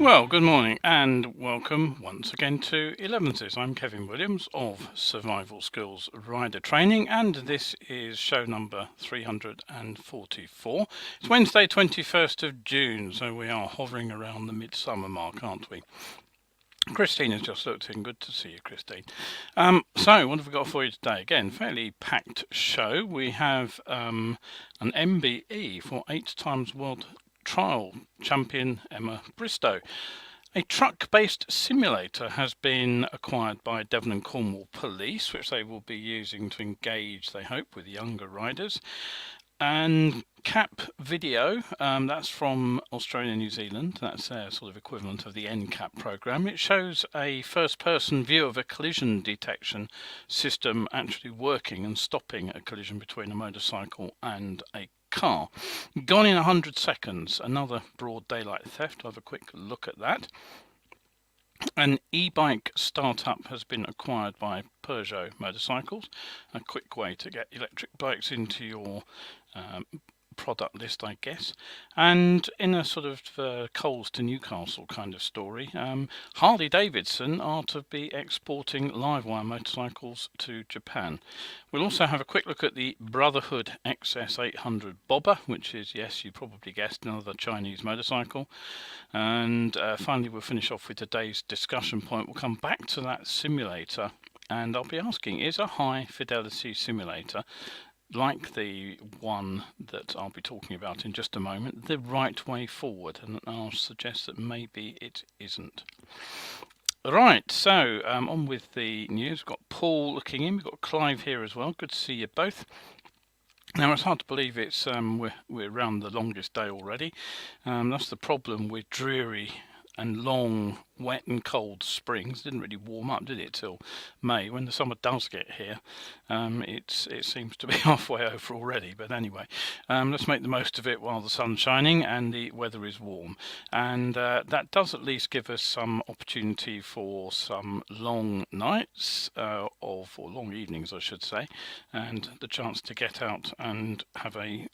Well, good morning and welcome once again to Elevenses. I'm Kevin Williams of Survival Skills Rider Training, and this is show number 344. It's Wednesday, 21st of June, so we are hovering around the midsummer mark, aren't we? Christine has just looked in. Good to see you, Christine. So what have we got for you today? Again, fairly packed show. We have an MBE for 8 times world trial champion Emma Bristow. A truck-based simulator has been acquired by Devon Cornwall Police, which they will be using to engage, they hope, with younger riders. And ANCAP video, that's from Australia and New Zealand. That's their sort of equivalent of the Endcap program. It shows a first-person view of a collision detection system actually working and stopping a collision between a motorcycle and a car. Gone in 100 seconds. Another broad daylight theft. I'll have a quick look at that. An e-bike startup has been acquired by Peugeot Motorcycles. A quick way to get electric bikes into your product list, I guess. And in a sort of Coles to Newcastle kind of story, Harley Davidson are to be exporting Livewire motorcycles to Japan. We'll also have a quick look at the Brotherhood XS800 bobber, which is, yes, you probably guessed, another Chinese motorcycle. And finally, we'll finish off with today's discussion point. We'll come back to that simulator, and I'll be asking, is a high fidelity simulator like the one that I'll be talking about in just a moment the right way forward? And I'll suggest that maybe it isn't. Right, so on with the news. We've got Paul looking in, we've got Clive here as well. Good to see you both. Now, it's hard to believe it's we're around the longest day already. That's the problem with dreary and long, wet and cold springs. Didn't really warm up, did it, till May? When the summer does get here, it seems to be halfway over already. But anyway, let's make the most of it while the sun's shining and the weather is warm. And that does at least give us some opportunity for some long nights, or long evenings, I should say, and the chance to get out and have a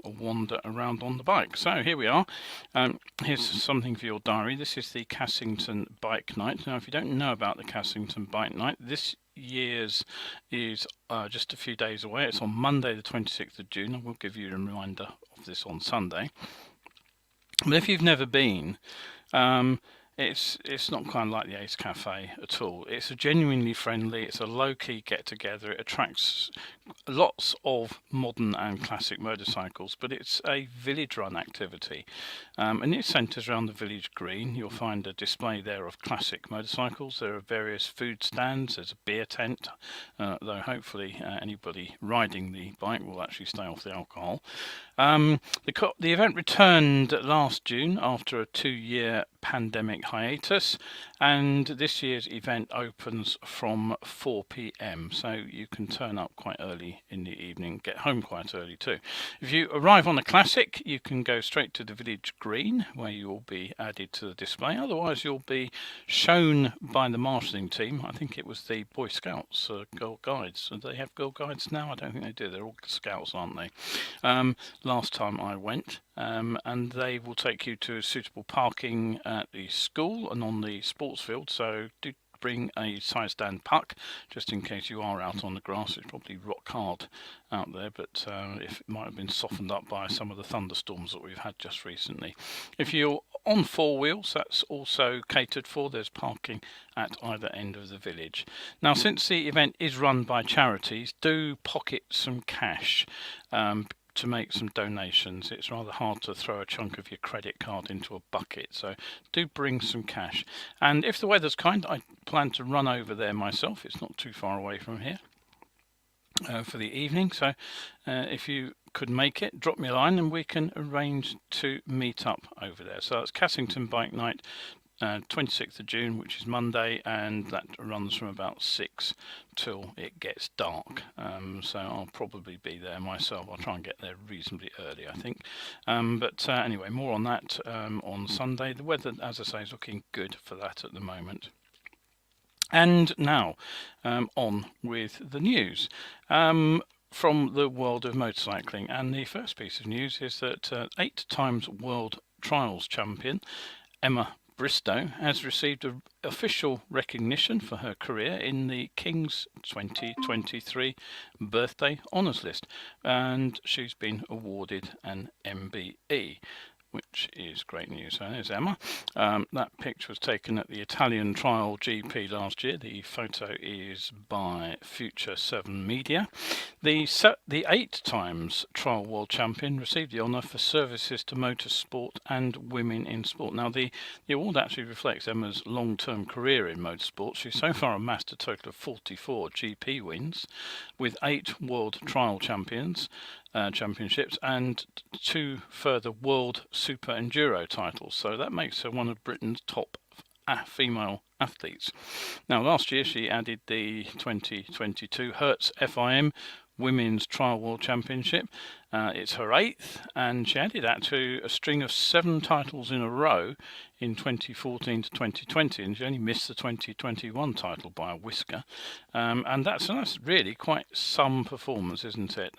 wander around on the bike. So here we are. Here's something for your diary. This is the Castleton Bike Night. Now, if you don't know about the Castleton Bike Night, this year's is just a few days away. It's on Monday the 26th of June. I will give you a reminder of this on Sunday. But if you've never been, it's not kind of like the Ace Cafe at all. It's a genuinely friendly, it's a low-key get-together. It attracts lots of modern and classic motorcycles, but it's a village-run activity. And it centres around the village green. You'll find a display there of classic motorcycles. There are various food stands. There's a beer tent, though hopefully anybody riding the bike will actually stay off the alcohol. The event returned last June after a 2-year pandemic hiatus, and this year's event opens from 4 p.m, so you can turn up quite early in the evening, get home quite early too. If you arrive on a classic, you can go straight to the village green where you will be added to the display. Otherwise, you'll be shown by the marshalling team. I think it was the Boy Scouts Girl Guides. Do they have Girl Guides now? I don't think they do. They're all Scouts, aren't they? Last time I went, and they will take you to suitable parking at the school and on the sports field, so do bring a side stand puck just in case you are out on the grass. It's probably rock hard out there, but it might have been softened up by some of the thunderstorms that we've had just recently. If you're on 4 wheels, that's also catered for. There's parking at either end of the village. Now, since the event is run by charities, do pocket some cash to make some donations. It's rather hard to throw a chunk of your credit card into a bucket, so do bring some cash. And if the weather's kind, I plan to run over there myself. It's not too far away from here for the evening, so if you could make it, drop me a line and we can arrange to meet up over there. So that's Castleton Bike Night, 26th of June, which is Monday, and that runs from about 6 till it gets dark. So I'll probably be there myself. I'll try and get there reasonably early, I think. But anyway, more on that on Sunday. The weather, as I say, is looking good for that at the moment. And now, on with the news. From the world of motorcycling, and the first piece of news is that 8 times world trials champion Emma Bristow has received official recognition for her career in the King's 2023 Birthday Honours List, and she's been awarded an MBE, which is great news. So there's Emma. That picture was taken at the Italian Trial GP last year. The photo is by Future 7 Media. The 8 times Trial World Champion received the honour for services to motorsport and women in sport. Now the award actually reflects Emma's long-term career in motorsport. She's so far amassed a total of 44 GP wins, with 8 World Trial Championships and 2 further World Super Enduro titles. So that makes her one of Britain's top female athletes. Now last year she added the 2022 Hertz FIM Women's Trial World Championship. It's her 8th, and she added that to a string of 7 titles in a row in 2014 to 2020, and she only missed the 2021 title by a whisker. And that's really quite some performance, isn't it?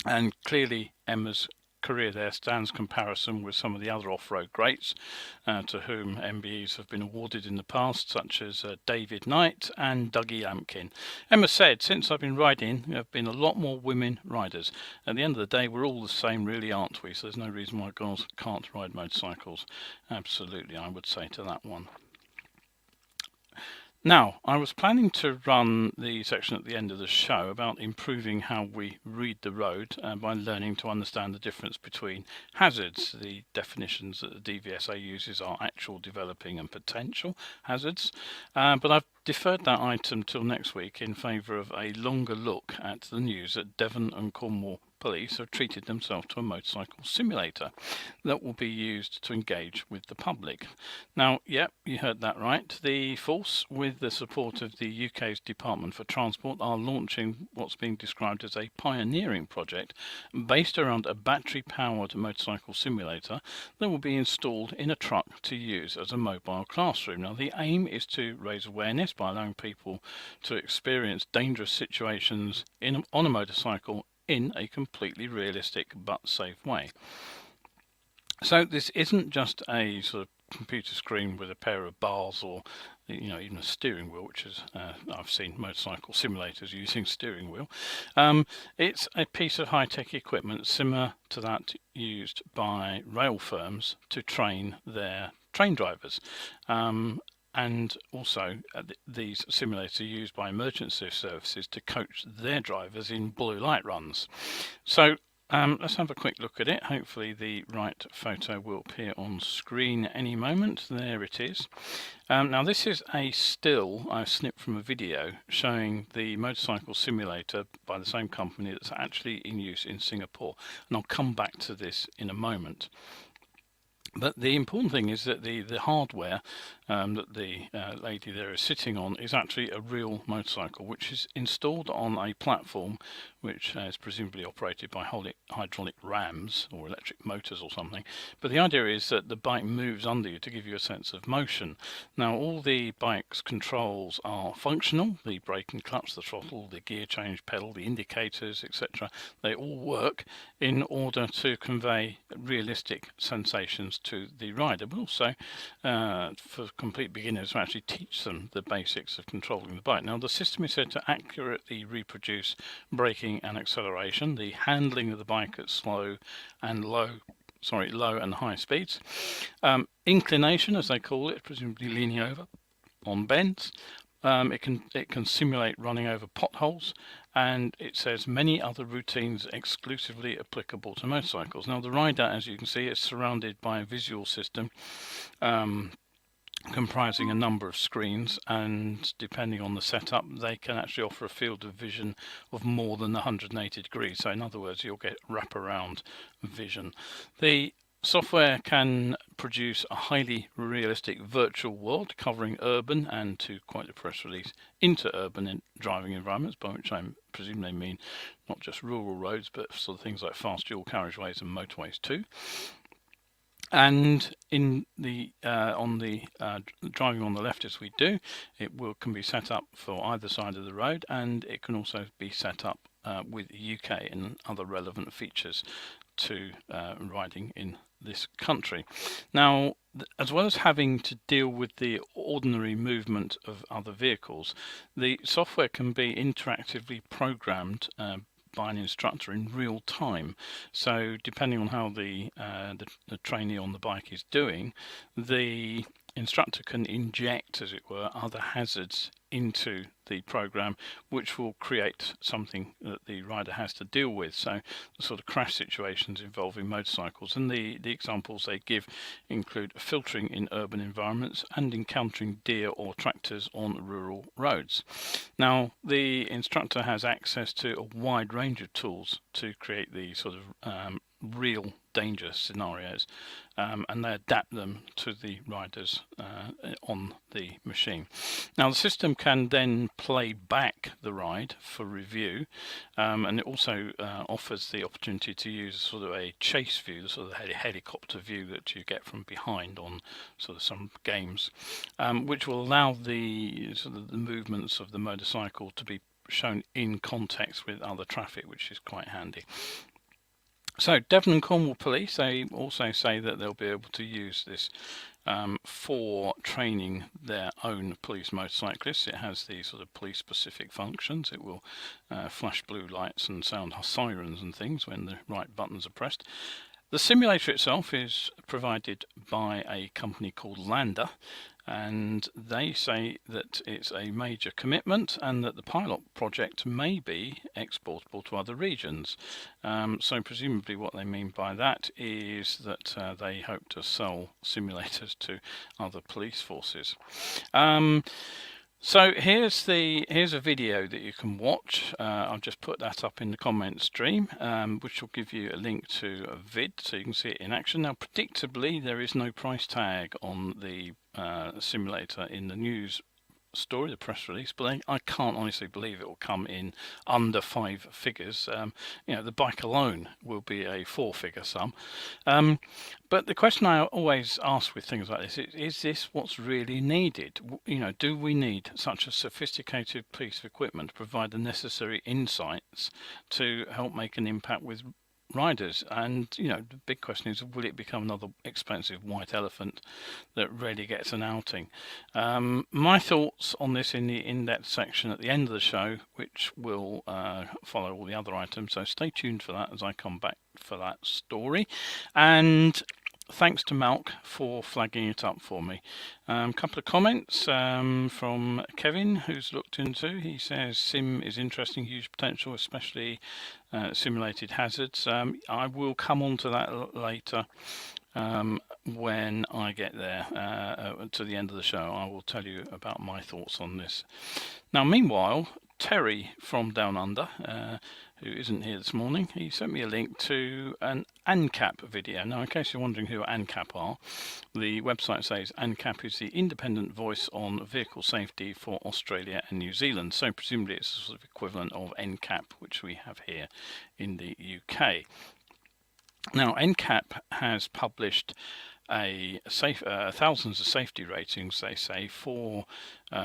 And clearly Emma's career there stands comparison with some of the other off-road greats to whom MBEs have been awarded in the past, such as David Knight and Dougie Lampkin. Emma said, "Since I've been riding, there have been a lot more women riders. At the end of the day, we're all the same, really, aren't we? So there's no reason why girls can't ride motorcycles." Absolutely, I would say to that one. Now, I was planning to run the section at the end of the show about improving how we read the road by learning to understand the difference between hazards. The definitions that the DVSA uses are actual, developing and potential hazards, but I've deferred that item till next week in favour of a longer look at the news that Devon and Cornwall police have treated themselves to a motorcycle simulator that will be used to engage with the public. Now, yep, you heard that right. The Force, with the support of the UK's Department for Transport, are launching what's being described as a pioneering project based around a battery-powered motorcycle simulator that will be installed in a truck to use as a mobile classroom. Now, the aim is to raise awareness by allowing people to experience dangerous situations on a motorcycle in a completely realistic but safe way. So this isn't just a sort of computer screen with a pair of bars or even a steering wheel, which is I've seen motorcycle simulators using steering wheel. It's a piece of high-tech equipment similar to that used by rail firms to train their train drivers. And also these simulators are used by emergency services to coach their drivers in blue light runs. So let's have a quick look at it. Hopefully the right photo will appear on screen any moment. There it is. Now this is a still I've snipped from a video showing the motorcycle simulator by the same company that's actually in use in Singapore, and I'll come back to this in a moment. But the important thing is that the hardware that the lady there is sitting on is actually a real motorcycle, which is installed on a platform which is presumably operated by hydraulic rams or electric motors or something. But the idea is that the bike moves under you to give you a sense of motion. Now, all the bike's controls are functional: the brake and clutch, the throttle, the gear change pedal, the indicators, etc. They all work in order to convey realistic sensations to the rider, but also for complete beginners to actually teach them the basics of controlling the bike. Now, the system is said to accurately reproduce braking and acceleration, the handling of the bike at low and high speeds, inclination, as they call it, presumably leaning over on bends. It can simulate running over potholes, and it says many other routines exclusively applicable to motorcycles. Now, the rider, as you can see, is surrounded by a visual system comprising a number of screens, and depending on the setup, they can actually offer a field of vision of more than 180 degrees. So in other words, you'll get wraparound vision. The software can produce a highly realistic virtual world covering urban and, to quite a press release, inter-urban driving environments, by which I presume they mean not just rural roads, but sort of things like fast dual carriageways and motorways too. And in the driving on the left, as we do, it can be set up for either side of the road, and it can also be set up with UK and other relevant features to riding in this country. Now, as well as having to deal with the ordinary movement of other vehicles, the software can be interactively programmed by an instructor in real time. So depending on how the trainee on the bike is doing, the instructor can inject, as it were, other hazards into the program, which will create something that the rider has to deal with. So the sort of crash situations involving motorcycles, and the examples they give include filtering in urban environments and encountering deer or tractors on rural roads. Now, the instructor has access to a wide range of tools to create the sort of real danger scenarios, and they adapt them to the riders on the machine. Now, the system can then play back the ride for review, and it also offers the opportunity to use sort of a chase view, the sort of helicopter view that you get from behind on sort of some games, which will allow the sort of the movements of the motorcycle to be shown in context with other traffic, which is quite handy. So Devon Cornwall Police, they also say that they'll be able to use this for training their own police motorcyclists. It has these sort of police specific functions. It will flash blue lights and sound sirens and things when the right buttons are pressed. The simulator itself is provided by a company called Lander, and they say that it's a major commitment and that the pilot project may be exportable to other regions. So presumably what they mean by that is that they hope to sell simulators to other police forces. So here's a video that you can watch. I'll just put that up in the comment stream, which will give you a link to a vid so you can see it in action. Now, predictably, there is no price tag on the simulator in the news story, the press release, but I can't honestly believe it will come in under 5 figures. You know, the bike alone will be a 4-figure sum. But the question I always ask with things like this is this what's really needed? You know, do we need such a sophisticated piece of equipment to provide the necessary insights to help make an impact with riders? And you know, the big question is, will it become another expensive white elephant that rarely gets an outing? My thoughts on this in the in-depth section at the end of the show, which will follow all the other items, so stay tuned for that as I come back for that story. And thanks to Malk for flagging it up for me. A couple of comments from Kevin, who's looked into. He says sim is interesting, huge potential, especially simulated hazards. I will come on to that later when I get there to the end of the show. I will tell you about my thoughts on this. Now, meanwhile, Terry from Down Under, who isn't here this morning, he sent me a link to an ANCAP video. Now, in case you're wondering who ANCAP are, the website says ANCAP is the independent voice on vehicle safety for Australia and New Zealand. So presumably it's a sort of equivalent of NCAP, which we have here in the UK. Now, NCAP has published thousands of safety ratings, they say, for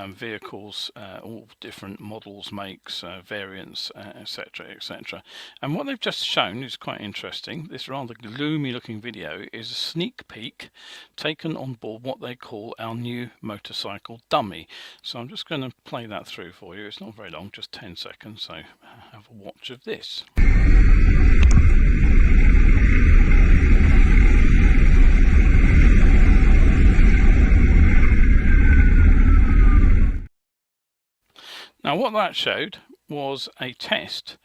vehicles, all different models, makes, variants, etc., etc. And what they've just shown is quite interesting. This rather gloomy looking video is a sneak peek taken on board what they call our new motorcycle dummy. So I'm just going to play that through for you. It's not very long, just 10 seconds, so have a watch of this. Now, what that showed was a test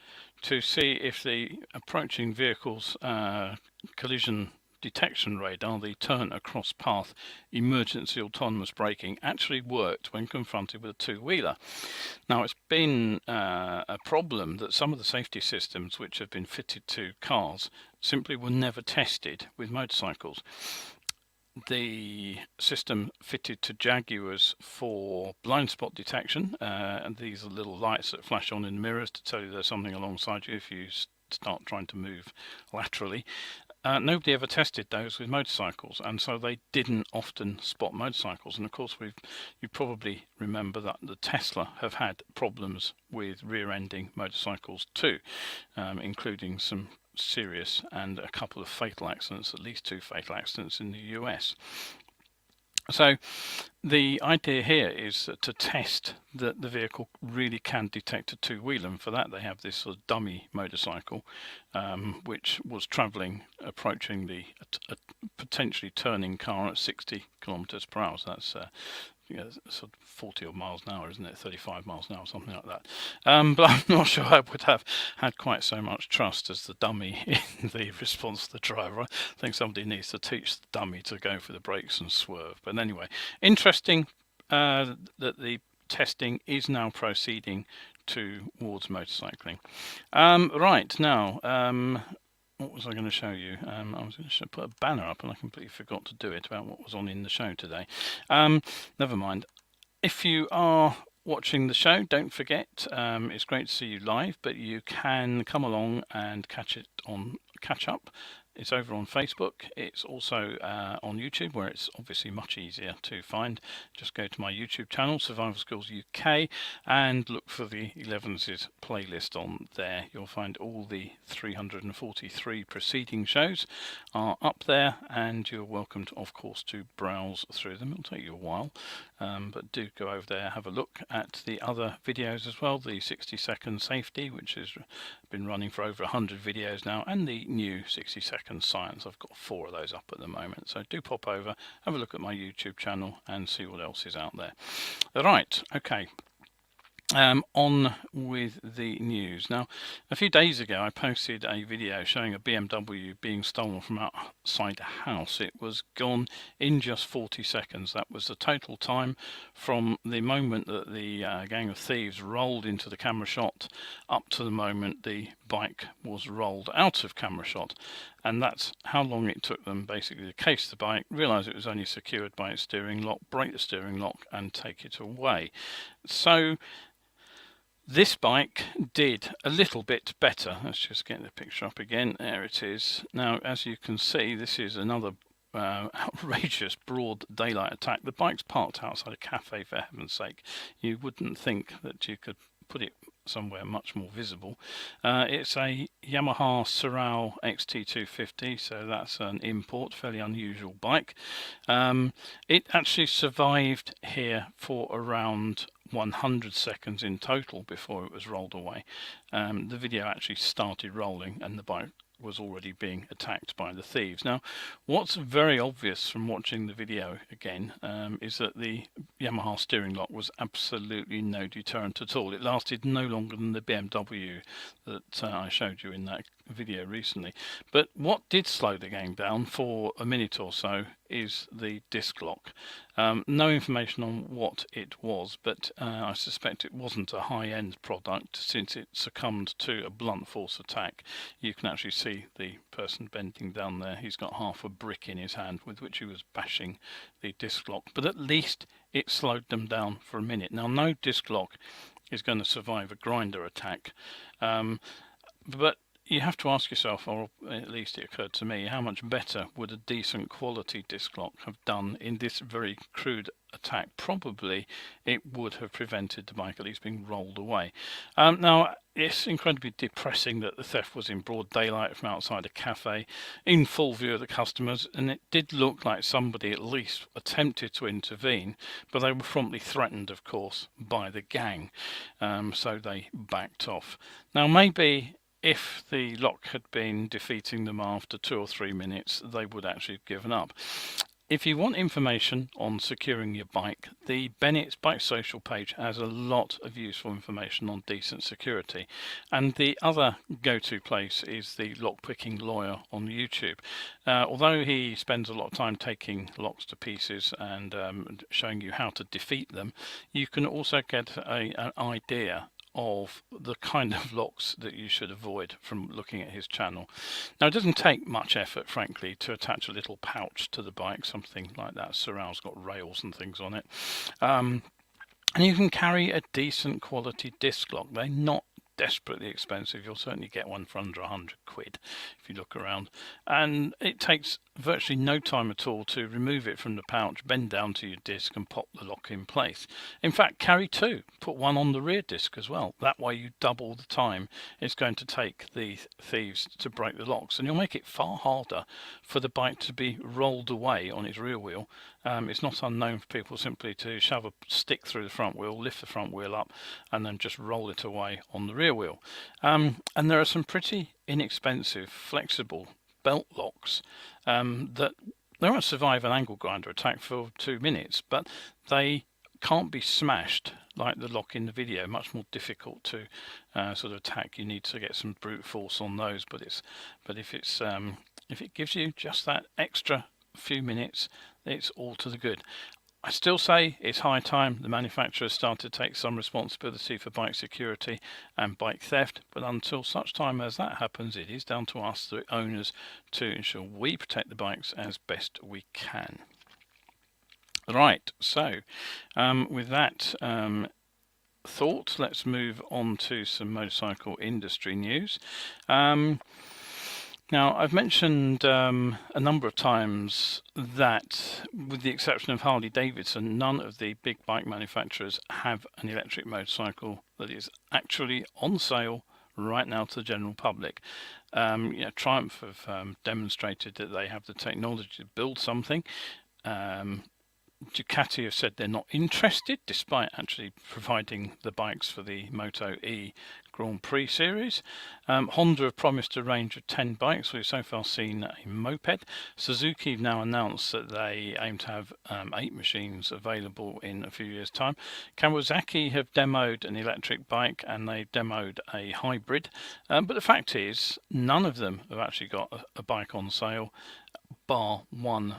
to see if the approaching vehicle's collision detection radar, the turn across path emergency autonomous braking, actually worked when confronted with a two-wheeler. Now, it's been a problem that some of the safety systems which have been fitted to cars simply were never tested with motorcycles. The system fitted to Jaguars for blind spot detection, and these are little lights that flash on in the mirrors to tell you there's something alongside you if you start trying to move laterally. Nobody ever tested those with motorcycles, and so they didn't often spot motorcycles. And of course, you probably remember that the Tesla have had problems with rear-ending motorcycles too, including some serious and a couple of fatal accidents, at least 2 fatal accidents in the US. So the idea here is to test that the vehicle really can detect a two-wheeler, and for that they have this sort of dummy motorcycle which was approaching the potentially turning car at 60 kilometers per hour. So that's sort of 40 odd miles an hour, isn't it? 35 miles an hour, something like that. But I'm not sure I would have had quite so much trust as the dummy in the response to the driver. I think somebody needs to teach the dummy to go for the brakes and swerve. But anyway, interesting that the testing is now proceeding towards motorcycling. Right, now, what was I going to show you? I was going to put a banner up and I completely forgot to do it about what was on in the show today. Never mind. If you are watching the show, don't forget, it's great to see you live, but you can come along and catch up. It's over on Facebook. It's also on YouTube, where it's obviously much easier to find. Just go to my YouTube channel, Survival Skills UK, and look for the ELEVENSES playlist on there. You'll find all the 343 preceding shows are up there, and you're welcome, of course, to browse through them. It'll take you a while, but do go over there, have a look at the other videos as well. The 60-second safety, which has been running for over 100 videos now, and the new 60-second science. I've got 4 of those up at the moment, so do pop over, have a look at my YouTube channel and see what else is out there. Right, okay. On with the news. Now, a few days ago I posted a video showing a BMW being stolen from outside a house. It was gone in just 40 seconds. That was the total time from the moment that the gang of thieves rolled into the camera shot up to the moment the bike was rolled out of camera shot. And that's how long it took them basically to case the bike, realise it was only secured by its steering lock, break the steering lock and take it away. So this bike did a little bit better. Let's just get the picture up again. There it is. Now, as you can see, this is another outrageous broad daylight attack. The bike's parked outside a cafe, for heaven's sake. You wouldn't think that you could put it somewhere much more visible. It's a Yamaha Sorel XT250, so that's an import, fairly unusual bike. It actually survived here for around 100 seconds in total before it was rolled away. The video actually started rolling and the bike was already being attacked by the thieves. Now, what's very obvious from watching the video again is that the Yamaha steering lock was absolutely no deterrent at all. It lasted no longer than the BMW that I showed you in that video recently. But what did slow the game down for a minute or so is the disc lock. No information on what it was, but I suspect it wasn't a high-end product since it succumbed to a blunt force attack. You can actually see the person bending down there. He's got half a brick in his hand with which he was bashing the disc lock, but at least it slowed them down for a minute. Now, no disc lock is going to survive a grinder attack, but you have to ask yourself, or at least it occurred to me, how much better would a decent quality disc lock have done in this very crude attack? Probably it would have prevented the bike at least being rolled away. Now, it's incredibly depressing that the theft was in broad daylight from outside a cafe, in full view of the customers, and it did look like somebody at least attempted to intervene, but they were promptly threatened, of course, by the gang, so they backed off. Now, maybe if the lock had been defeating them after 2 or 3 minutes, they would actually have given up. If you want information on securing your bike, the Bennett's Bike Social page has a lot of useful information on decent security. And the other go-to place is the Lockpicking Lawyer on YouTube. Although he spends a lot of time taking locks to pieces and showing you how to defeat them, you can also get an idea of the kind of locks that you should avoid from looking at his channel. Now, it doesn't take much effort, frankly, to attach a little pouch to the bike, something like that. Sorel's got rails and things on it. And you can carry a decent quality disc lock. They're not desperately expensive. You'll certainly get one for under £100 if you look around, and it takes virtually no time at all to remove it from the pouch, bend down to your disc and pop the lock in place. In fact, carry two, put one on the rear disc as well. That way you double the time it's going to take the thieves to break the locks, and you'll make it far harder for the bike to be rolled away on its rear wheel. It's not unknown for people simply to shove a stick through the front wheel, lift the front wheel up, and then just roll it away on the rear wheel. And there are some pretty inexpensive, flexible belt locks that they won't survive an angle grinder attack for 2 minutes, but they can't be smashed like the lock in the video. Much more difficult to sort of attack. You need to get some brute force on those, but if it gives you just that extra few minutes, it's all to the good. I still say it's high time the manufacturers start to take some responsibility for bike security and bike theft, but until such time as that happens, it is down to us, the owners, to ensure we protect the bikes as best we can. Right, so with that thought, let's move on to some motorcycle industry news. Now, I've mentioned a number of times that, with the exception of Harley Davidson, none of the big bike manufacturers have an electric motorcycle that is actually on sale right now to the general public. Triumph have demonstrated that they have the technology to build something. Ducati have said they're not interested, despite actually providing the bikes for the Moto E Grand Prix series. Honda have promised a range of 10 bikes. We've so far seen a moped. Suzuki have now announced that they aim to have 8 machines available in a few years' time. Kawasaki have demoed an electric bike and they demoed a hybrid. But the fact is, none of them have actually got a bike on sale, bar one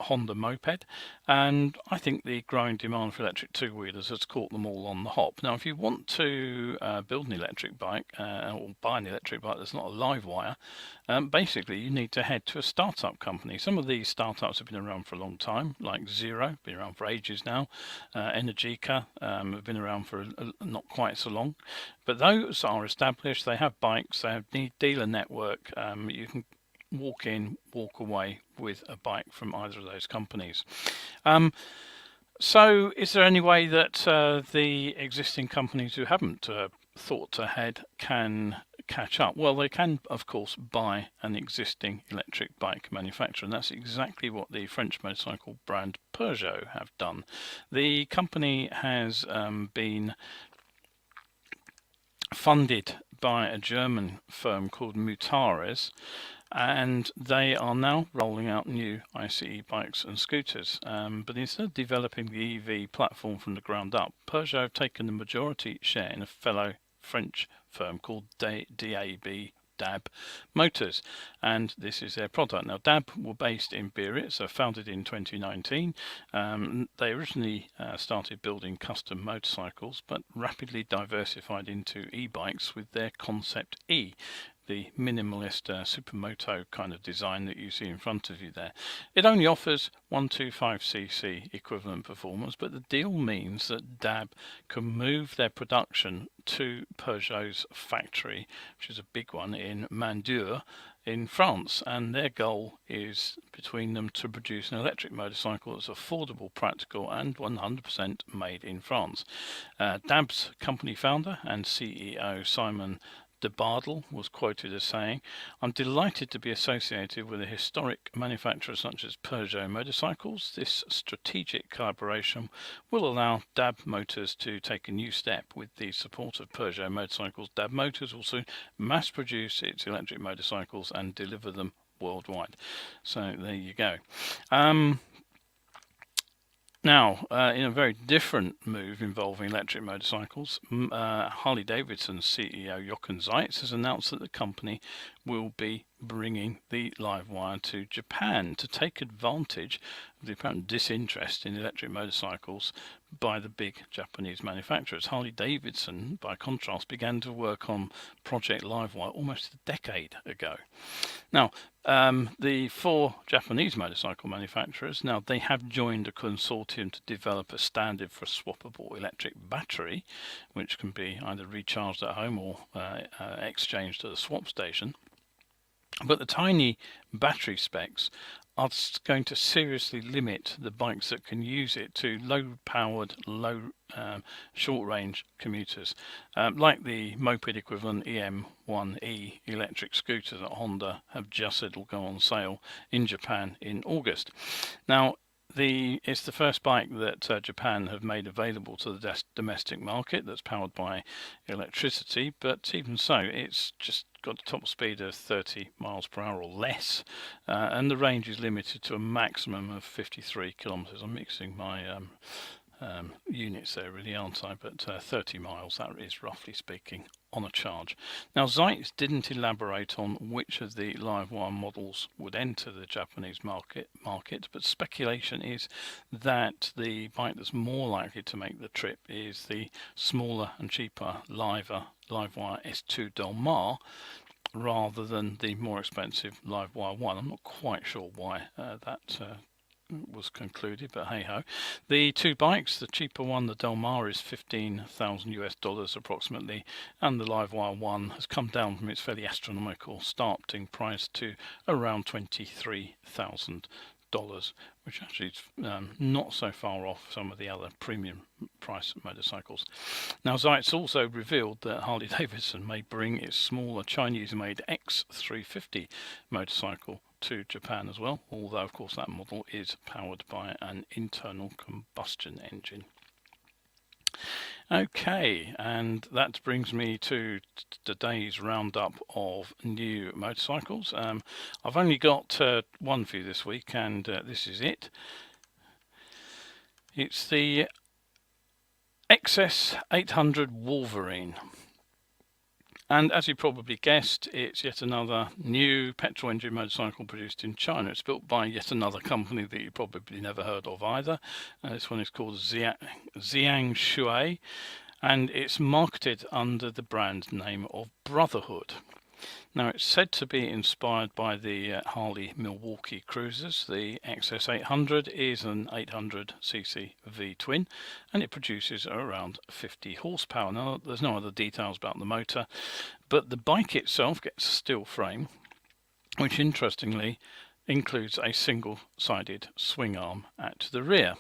Honda moped, and I think the growing demand for electric two-wheelers has caught them all on the hop. Now, if you want to build an electric bike or buy an electric bike that's not a Livewire, basically you need to head to a startup company. Some of these startups have been around for a long time, like Zero, been around for ages now. Energica have been around for not quite so long, but those are established. They have bikes, they have dealer network. You can walk in, walk away with a bike from either of those companies. So is there any way that the existing companies who haven't thought ahead can catch up? Well, they can, of course, buy an existing electric bike manufacturer, and that's exactly what the French motorcycle brand Peugeot have done. The company has been funded by a German firm called Mutares, and they are now rolling out new ICE bikes and scooters. But instead of developing the EV platform from the ground up, Peugeot have taken the majority share in a fellow French firm called DAB Motors, and this is their product. Now, DAB were based in Biarritz, so founded in 2019. They originally started building custom motorcycles, but rapidly diversified into e-bikes with their Concept E, the minimalist supermoto kind of design that you see in front of you there. It only offers 125cc equivalent performance, but the deal means that DAB can move their production to Peugeot's factory, which is a big one in Mandeur in France, and their goal is between them to produce an electric motorcycle that's affordable, practical, and 100% made in France. DAB's company founder and CEO Simon de Bardel was quoted as saying, "I'm delighted to be associated with a historic manufacturer such as Peugeot Motorcycles. This strategic collaboration will allow DAB Motors to take a new step. With the support of Peugeot Motorcycles, DAB Motors will soon mass produce its electric motorcycles and deliver them worldwide." So there you go. Now, in a very different move involving electric motorcycles, Harley Davidson's CEO Jochen Zeitz has announced that the company will be bringing the Livewire to Japan to take advantage of the apparent disinterest in electric motorcycles by the big Japanese manufacturers. Harley Davidson, by contrast, began to work on Project Livewire almost a decade ago. Now, the 4 Japanese motorcycle manufacturers, now they have joined a consortium to develop a standard for a swappable electric battery, which can be either recharged at home or exchanged at a swap station. But the tiny battery specs are going to seriously limit the bikes that can use it to low-powered, short-range commuters, like the moped equivalent EM1E electric scooters that Honda have just said will go on sale in Japan in August. Now, it's the first bike that Japan have made available to the domestic market that's powered by electricity, but even so, it's just got a top speed of 30 miles per hour or less, and the range is limited to a maximum of 53 kilometers. I'm mixing my units there, really, aren't I? But 30 miles, that is roughly speaking, on a charge. Now, Zeiss didn't elaborate on which of the Livewire models would enter the Japanese market, but speculation is that the bike that's more likely to make the trip is the smaller and cheaper Livewire S2 Del Mar, rather than the more expensive Livewire 1. I'm not quite sure why that was concluded, but hey ho. The 2 bikes, the cheaper one, the Del Mar, is $15,000 approximately, and the Livewire 1 has come down from its fairly astronomical starting price to around $23,000, which actually is not so far off some of the other premium price motorcycles. Now, Zeiss also revealed that Harley Davidson may bring its smaller Chinese-made X350 motorcycle to Japan as well, although of course that model is powered by an internal combustion engine. Okay, and that brings me to today's roundup of new motorcycles. I've only got one for you this week, and this is it. It's the XS800 Wolverine. And as you probably guessed, it's yet another new petrol engine motorcycle produced in China. It's built by yet another company that you probably never heard of either. This one is called Jiangsu, and it's marketed under the brand name of Brotherhood. Now, it's said to be inspired by the Harley Milwaukee Cruisers. The XS800 is an 800cc V-twin, and it produces around 50 horsepower. Now, there's no other details about the motor, but the bike itself gets a steel frame, which interestingly includes a single-sided swing arm at the rear.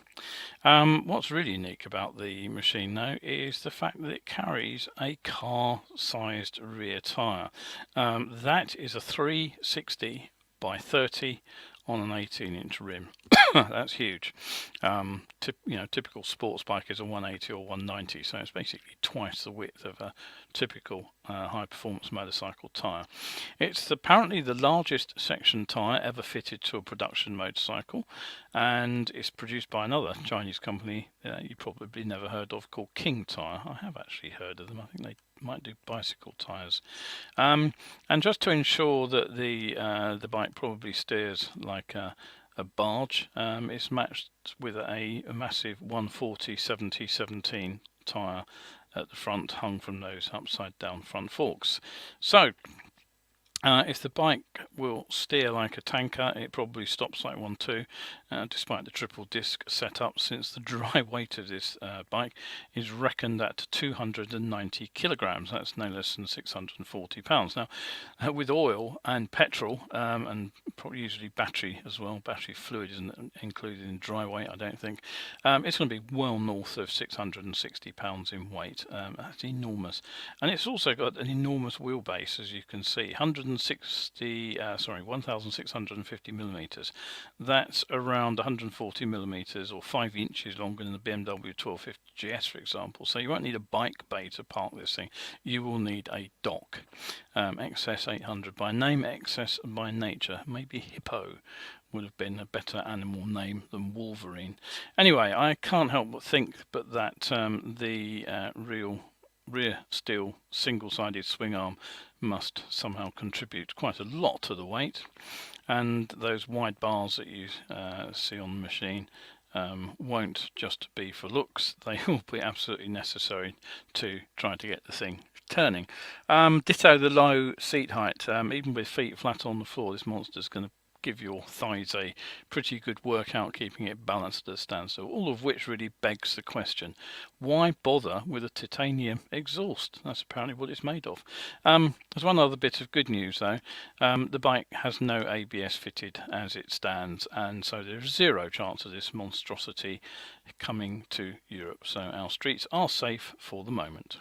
What's really unique about the machine now is the fact that it carries a car-sized rear tyre. That is a 360 by 30 on an 18-inch rim. That's huge. Typical sports bike is a 180 or 190, so it's basically twice the width of a typical high-performance motorcycle tyre. It's apparently the largest section tyre ever fitted to a production motorcycle, and it's produced by another Chinese company you probably never heard of called King Tyre. I have actually heard of them. I think they might do bicycle tyres. And just to ensure that the bike probably steers like a barge, it's matched with a massive 140/70/17 tyre at the front, hung from those upside down front forks. So if the bike will steer like a tanker, it probably stops like one too, despite the triple disc setup, since the dry weight of this bike is reckoned at 290 kilograms. That's no less than 640 pounds. Now, with oil and petrol, and probably usually battery as well, battery fluid isn't included in dry weight, I don't think, it's going to be well north of 660 pounds in weight. That's enormous. And it's also got an enormous wheelbase, as you can see, 1,650 millimeters. That's around 140 millimeters or 5 inches longer than the BMW 1250 GS, for example. So you won't need a bike bay to park this thing. You will need a dock. XS800 by name, XS by nature. Maybe Hippo would have been a better animal name than Wolverine. Anyway, I can't help but think that the real rear steel single-sided swing arm must somehow contribute quite a lot to the weight, and those wide bars that you see on the machine won't just be for looks, they will be absolutely necessary to try to get the thing turning. Ditto the low seat height. Even with feet flat on the floor, this monster's going to give your thighs a pretty good workout keeping it balanced at a standstill, all of which really begs the question, why bother with a titanium exhaust? That's apparently what it's made of. There's one other bit of good news though. The bike has no ABS fitted as it stands, and so there's zero chance of this monstrosity coming to Europe, so our streets are safe for the moment.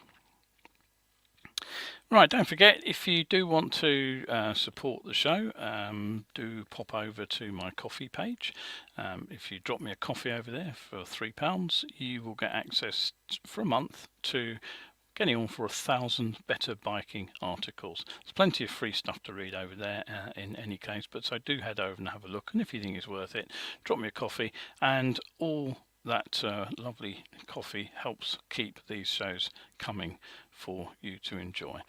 Right, don't forget, if you do want to support the show, do pop over to my coffee page. If you drop me a coffee over there for £3, you will get access for a month to getting on for 1,000 better biking articles. There's plenty of free stuff to read over there in any case, but so do head over and have a look, and if you think it's worth it, drop me a coffee, and all that lovely coffee helps keep these shows coming for you to enjoy.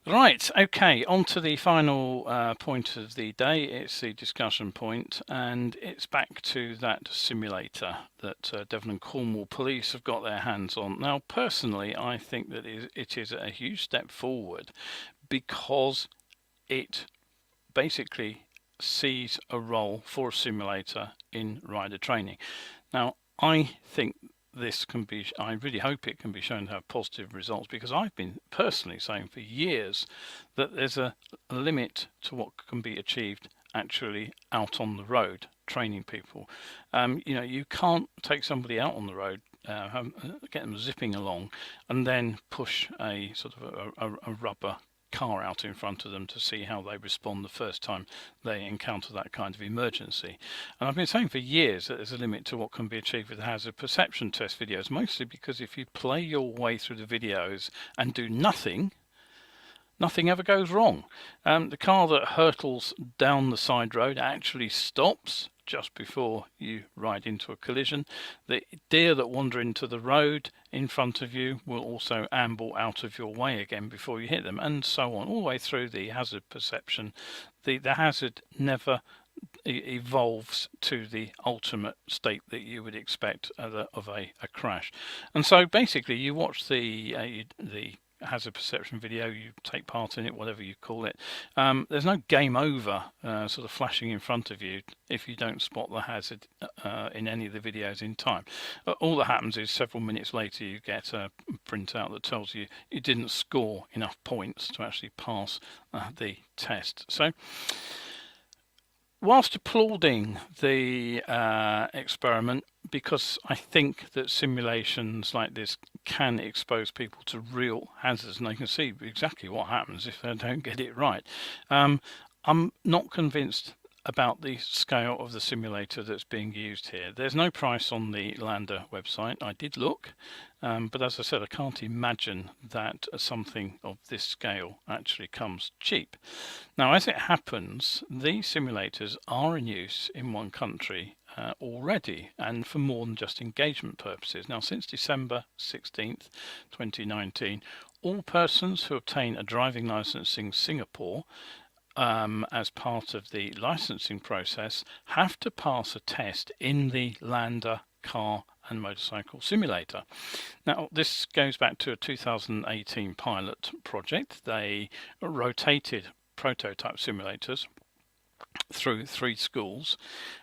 Right, okay, on to the final point of the day. It's the discussion point, and it's back to that simulator that Devon Cornwall police have got their hands on. Now, personally, I think that it is a huge step forward because it basically sees a role for a simulator in rider training. Now, I think this can be, I really hope it can be shown to have positive results, because I've been personally saying for years that there's a limit to what can be achieved actually out on the road training people. You know, you can't take somebody out on the road, get them zipping along, and then push a sort of a rubber car out in front of them to see how they respond the first time they encounter that kind of emergency. And I've been saying for years that there's a limit to what can be achieved with hazard perception test videos, mostly because if you play your way through the videos and do nothing, nothing ever goes wrong. The car that hurtles down the side road actually stops just before you ride into a collision. The deer that wander into the road in front of you will also amble out of your way again before you hit them, and so on, all the way through the hazard perception. The hazard never evolves to the ultimate state that you would expect of a crash. And so basically you watch the hazard perception video, you take part in it, whatever you call it. There's no game over sort of flashing in front of you if you don't spot the hazard in any of the videos in time. All that happens is several minutes later you get a printout that tells you you didn't score enough points to actually pass the test. So whilst applauding the experiment, because I think that simulations like this can expose people to real hazards and they can see exactly what happens if they don't get it right, I'm not convinced about the scale of the simulator that's being used here. There's no price on the Lander website. I did look, but as I said, I can't imagine that something of this scale actually comes cheap. Now, as it happens, these simulators are in use in one country already, and for more than just engagement purposes. Now, since December 16th, 2019, all persons who obtain a driving license in Singapore as part of the licensing process have to pass a test in the Lander car and motorcycle simulator. Now, this goes back to a 2018 pilot project. They rotated prototype simulators through 3 schools,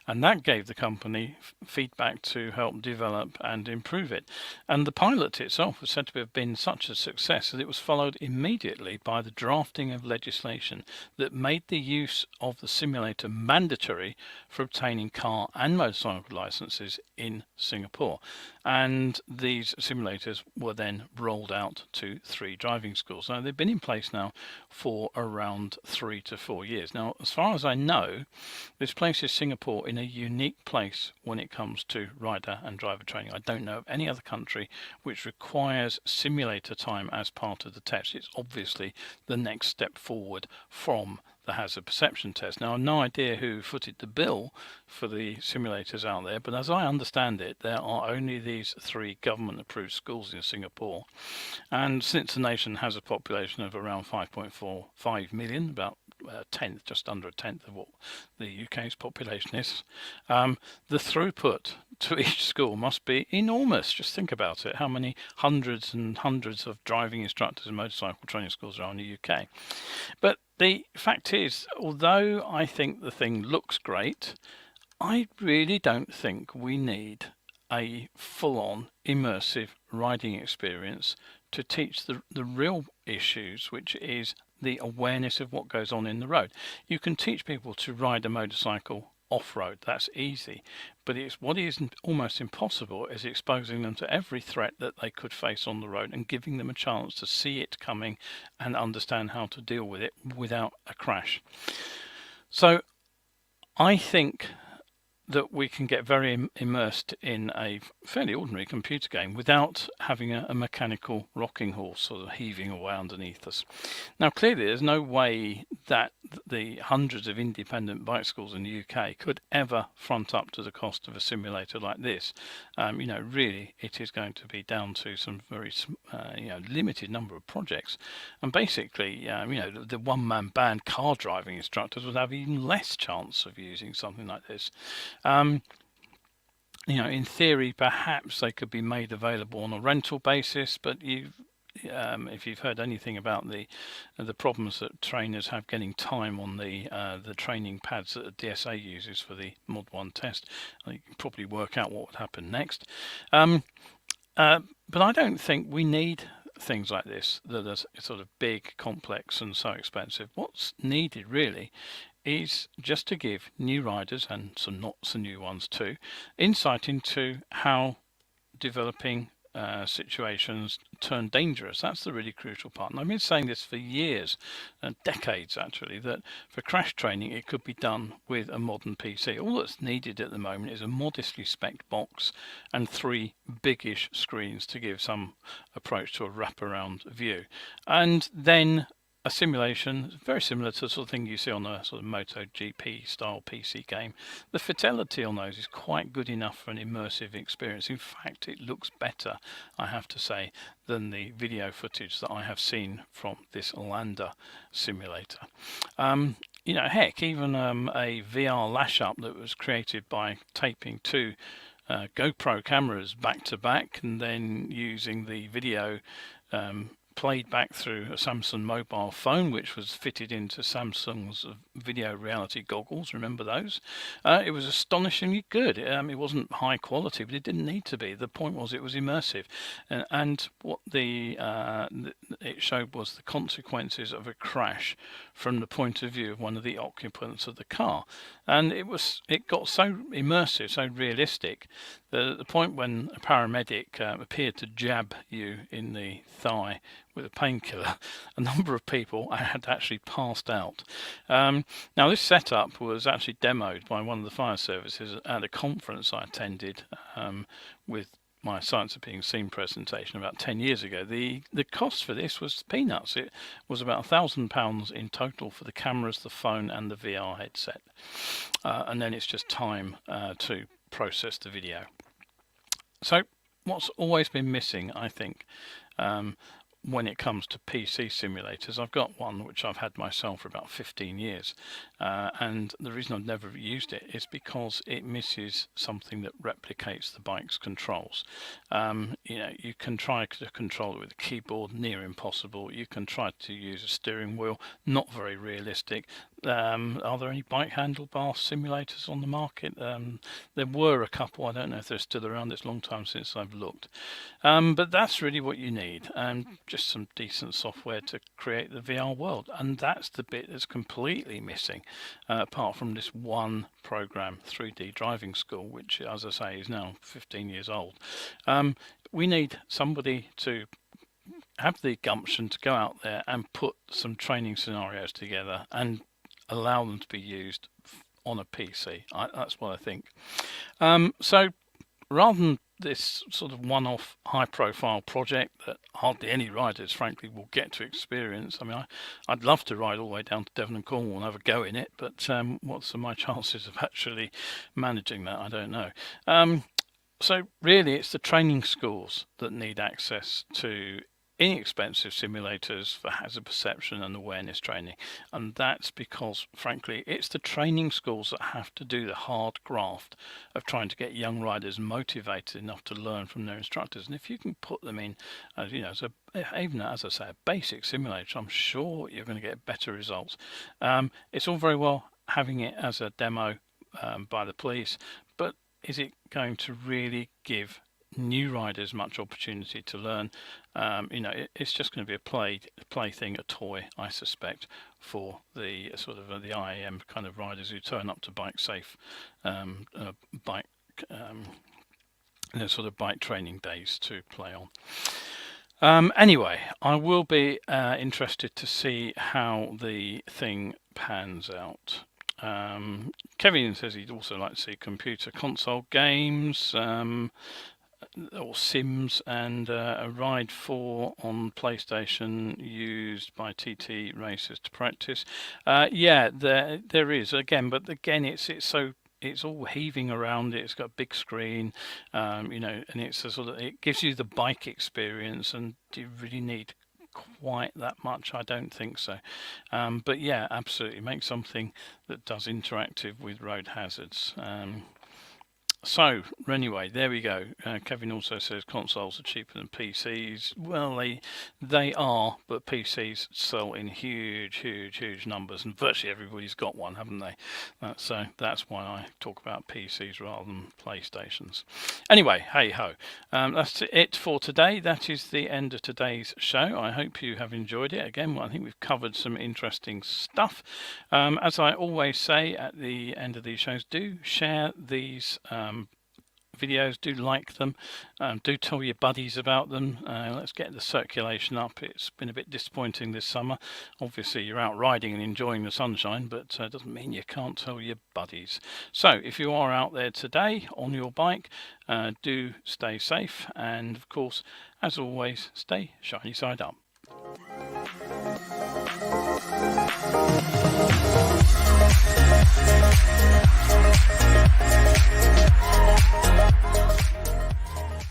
and that gave the company feedback to help develop and improve it. And the pilot itself was said to have been such a success that it was followed immediately by the drafting of legislation that made the use of the simulator mandatory for obtaining car and motorcycle licenses in Singapore. And these simulators were then rolled out to 3 driving schools. Now, they've been in place now for around 3 to 4 years. Now, as far as I know, know, this places Singapore in a unique place when it comes to rider and driver training. I don't know of any other country which requires simulator time as part of the test. It's obviously the next step forward from the hazard perception test. Now, I've no idea who footed the bill for the simulators out there, but as I understand it, there are only these 3 government-approved schools in Singapore. And since the nation has a population of around 5.45 million, about a tenth, just under a tenth of what the UK's population is, the throughput to each school must be enormous. Just think about it, how many hundreds and hundreds of driving instructors and motorcycle training schools there are in the UK. But the fact is, although I think the thing looks great, I really don't think we need a full-on immersive riding experience to teach the real issues, which is the awareness of what goes on in the road. You can teach people to ride a motorcycle off-road, that's easy, but it's what is almost impossible is exposing them to every threat that they could face on the road and giving them a chance to see it coming and understand how to deal with it without a crash. So I think that we can get very immersed in a fairly ordinary computer game without having a mechanical rocking horse sort of heaving away underneath us. Now, clearly, there's no way that the hundreds of independent bike schools in the UK could ever front up to the cost of a simulator like this. Really, it is going to be down to some very, limited number of projects. And basically, the one-man band car driving instructors would have even less chance of using something like this. In theory, perhaps they could be made available on a rental basis, but if you've heard anything about the problems that trainers have getting time on the training pads that the DSA uses for the Mod 1 test, you can probably work out what would happen next. But I don't think we need things like this that are sort of big, complex and so expensive. What's needed really is just to give new riders, and some not so new ones too, insight into how developing situations turn dangerous. That's the really crucial part. And I've been saying this for years, decades actually, that for crash training it could be done with a modern PC. All that's needed at the moment is a modestly spec'd box and 3 biggish screens to give some approach to a wraparound view. And then a simulation very similar to the sort of thing you see on a sort of MotoGP style PC game. The fidelity on those is quite good enough for an immersive experience. In fact, it looks better, I have to say, than the video footage that I have seen from this Lander simulator. Heck, even a VR lash-up that was created by taping 2 GoPro cameras back to back and then using the video played back through a Samsung mobile phone, which was fitted into Samsung's video reality goggles. Remember those? It was astonishingly good. It wasn't high quality, but it didn't need to be. The point was it was immersive, and what it showed was the consequences of a crash from the point of view of one of the occupants of the car, and it got so immersive, so realistic, that at the point when a paramedic appeared to jab you in the thigh with a painkiller, a number of people had actually passed out. Now, this setup was actually demoed by one of the fire services at a conference I attended with my Science of Being Seen presentation about 10 years ago. The cost for this was peanuts. It was about £1,000 in total for the cameras, the phone and the VR headset. And then it's just time to process the video. So what's always been missing, I think, when it comes to PC simulators, I've got one which I've had myself for about 15 years, and the reason I've never used it is because it misses something that replicates the bike's controls. You can try to control it with a keyboard, near impossible. You can try to use a steering wheel, not very realistic. Are there any bike handlebar simulators on the market? There were a couple. I don't know if they're still around. It's a long time since I've looked. But that's really what you need, and just some decent software to create the VR world. And that's the bit that's completely missing, apart from this one program, 3D Driving School, which, as I say, is now 15 years old. We need somebody to have the gumption to go out there and put some training scenarios together and allow them to be used on a PC. That's what I think. So rather than this sort of one-off high-profile project that hardly any riders, frankly, will get to experience. I mean, I'd love to ride all the way down to Devon Cornwall and have a go in it, but what's my chances of actually managing that? I don't know. So really, it's the training schools that need access to inexpensive simulators for hazard perception and awareness training, and that's because, frankly, it's the training schools that have to do the hard graft of trying to get young riders motivated enough to learn from their instructors. And if you can put them in, even as I say, a basic simulator, I'm sure you're going to get better results. It's all very well having it as a demo by the police, but is it going to really give new riders much opportunity to learn? It's just going to be a plaything, a toy, I suspect, for the sort of the IAM kind of riders who turn up to bike safe, bike training days to play on. Anyway, I will be interested to see how the thing pans out. Kevin says he'd also like to see computer console games or Sims and a Ride 4 on PlayStation used by TT racers to practice. Yeah, there is again, but again, it's all heaving around it. It's got a big screen, and it's a sort of, it gives you the bike experience. And do you really need quite that much? I don't think so. But yeah, absolutely, make something that does interactive with road hazards. So anyway, there we go. Kevin also says consoles are cheaper than PCs. Well, they are, but PCs sell in huge numbers, and virtually everybody's got one, haven't they? That's why I talk about PCs rather than PlayStations. Anyway, hey ho, that's it for today. That is the end of today's show. I hope you have enjoyed it. Again, I think we've covered some interesting stuff. As I always say at the end of these shows, do share these videos, do like them, do tell your buddies about them. Let's get the circulation up. It's been a bit disappointing this summer. Obviously you're out riding and enjoying the sunshine, but it doesn't mean you can't tell your buddies. So if you are out there today on your bike, do stay safe, and of course, as always, stay shiny side up.